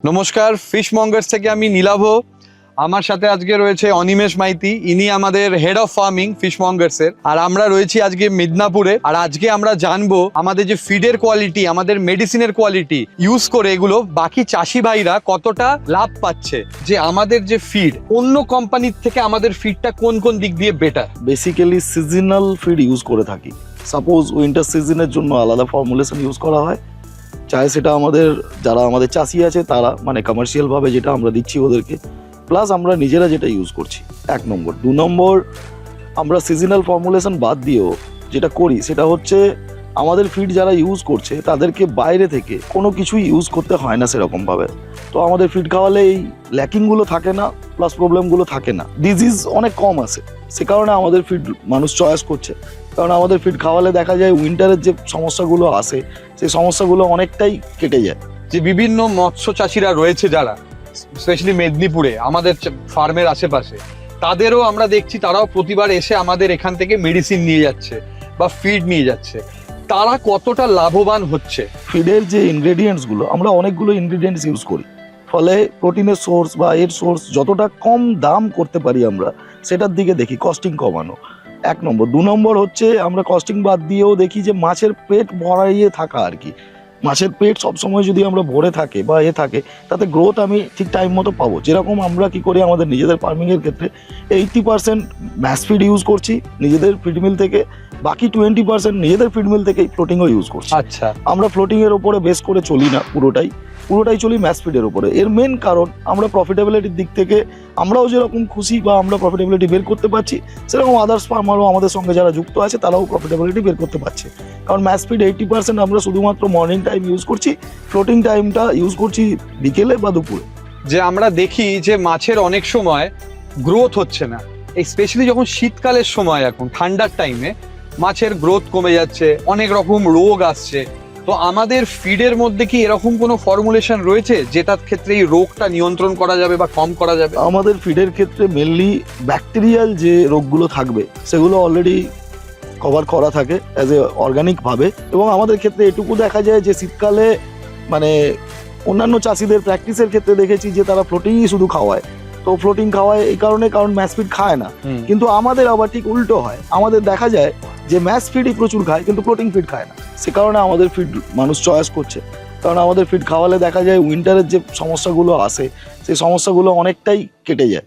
নমস্কার, ফিশ মঙ্গার্স থেকে আমি নীলাভ। আমার সাথে আজকে রয়েছে অনিমেষ মাইতি, ইনি আমাদের হেড অফ ফার্মিং ফিশ মঙ্গার্সের। আর আমরা রয়েছি আজকে মিদনাপুরে। আর আজকে আমরা জানবো আমাদের যে ফিডের কোয়ালিটি, আমাদের মেডিসিনের কোয়ালিটি ইউজ করে এগুলো বাকি চাষি ভাইরা কতটা লাভ পাচ্ছে, যে আমাদের যে ফিড অন্য কোম্পানির থেকে আমাদের ফিডটা কোন কোন দিক দিয়ে better. Basically seasonal feed use করে থাকি। সাপোজ উইন্টার সিজনের জন্য আলাদা ফর্মুলেশন ইউজ করা হয়, চাहे সেটা যারা আমাদের চাষি আছে তারা মানে কমার্শিয়ালভাবে যেটা আমরা দিচ্ছি ওদেরকে, প্লাস আমরা নিজেরা যেটা ইউজ করছি, 1 নম্বর। 2 নম্বর, আমরা সিজনাল ফর্মুলেশন বাদ দিয়েও যেটা করি সেটা হচ্ছে আমাদের ফিড যারা ইউজ করছে তাদেরকে বাইরে থেকে কোনো কিছুই ইউজ করতে হয় না সেরকমভাবে। তো আমাদের ফিড খাওয়ালে এই ল্যাকিংগুলো থাকে না, প্লাস প্রবলেমগুলো থাকে না, ডিজিজ অনেক কম আসে। সে কারণে আমাদের ফিড মানুষ চয়েস করছে, কারণ আমাদের ফিড খাওয়ালে দেখা যায় উইন্টারের যে সমস্যাগুলো আসে সেই সমস্যাগুলো অনেকটাই কেটে যায়। যে বিভিন্ন মৎস্য চাষিরা রয়েছে যারা স্পেশালি মেদিনীপুরে আমাদের ফার্মের আশেপাশে, তাদেরও আমরা দেখছি তারাও প্রতিবার এসে আমাদের এখান থেকে মেডিসিন নিয়ে যাচ্ছে বা ফিড নিয়ে যাচ্ছে। তারা কতটা লাভবান হচ্ছে? ফিডের যে ইনগ্রেডিয়েন্টসগুলো, আমরা অনেকগুলো ইনগ্রেডিয়েন্টস ইউজ করি, ফলে প্রোটিনের সোর্স বা এর সোর্স যতটা কম দাম করতে পারি আমরা সেটার দিকে দেখি, কস্টিং কমানো 1 নম্বর। 2 নম্বর হচ্ছে আমরা কস্টিং বাদ দিয়েও দেখি যে মাছের পেট ভরাইয়ে থাকা আর কি। মাছের পেট সবসময় যদি আমরা ভরে থাকে বা থাকে, তাতে গ্রোথ আমি ঠিক টাইম মতো পাবো। যেরকম আমরা কি করি আমাদের নিজেদের ফার্মিংয়ের ক্ষেত্রে 80% ম্যাশ ফিড ইউজ করছি নিজেদের ফিড মিল থেকে, বাকি 20% নিজেদের ফিড মিল থেকেই ফ্লোটিংও ইউজ করছি। আচ্ছা, আমরা ফ্লোটিংয়ের ওপরে বেস করে চলি না, পুরোটাই চলি ম্যাশ ফিডের ওপরে। এর মেন কারণ আমরা প্রফিটেবিলিটির দিক থেকে আমরাও যেরকম খুশি বা আমরা প্রফিটেবিলিটি বের করতে পারছি, সেরকম আদার্স ফার্মারও আমাদের সঙ্গে যারা যুক্ত আছে তারাও প্রফিটেবিলিটি বের করতে পারছে। কারণ ম্যাশ ফিড 80% আমরা শুধুমাত্র মর্নিং টাইম ইউজ করছি, ফ্লোটিং টাইমটা ইউজ করছি বিকেলে বা দুপুরে। যে আমরা দেখি যে মাছের অনেক সময় গ্রোথ হচ্ছে না, স্পেশালি যখন শীতকালের সময়, এখন ঠান্ডার টাইমে মাছের গ্রোথ কমে যাচ্ছে, অনেক রকম রোগ আসছে। তো আমাদের ফিডের মধ্যে কি এরকম কোনো ফর্মুলেশন রয়েছে যেটার ক্ষেত্রে এই রোগটা নিয়ন্ত্রণ করা যাবে বা কম করা যাবে? আমাদের ফিডের ক্ষেত্রে মেনলি ব্যাকটেরিয়াল যে রোগগুলো থাকবে সেগুলো অলরেডি কভার করা থাকে অ্যাজ এ অর্গানিকভাবে। এবং আমাদের ক্ষেত্রে এটুকু দেখা যায় যে শীতকালে মানে অন্যান্য চাষিদের প্র্যাকটিসের ক্ষেত্রে দেখেছি যে তারা ফ্লোটিংই শুধু খাওয়ায়। তো ফ্লোটিং খাওয়ায় এই কারণে, কারণ ম্যাশ ফিড খায় না। কিন্তু আমাদের আবার ঠিক উল্টো হয়, আমাদের দেখা যায় যে ম্যাশ ফিডই প্রচুর খায় কিন্তু ফ্লোটিং ফিড খায় না। সে কারণে আমাদের ফিড মানুষ চয়েস করছে, কারণ আমাদের ফিড খাওয়ালে দেখা যায় উইন্টারের যে সমস্যাগুলো আসে সেই সমস্যাগুলো অনেকটাই কেটে যায়।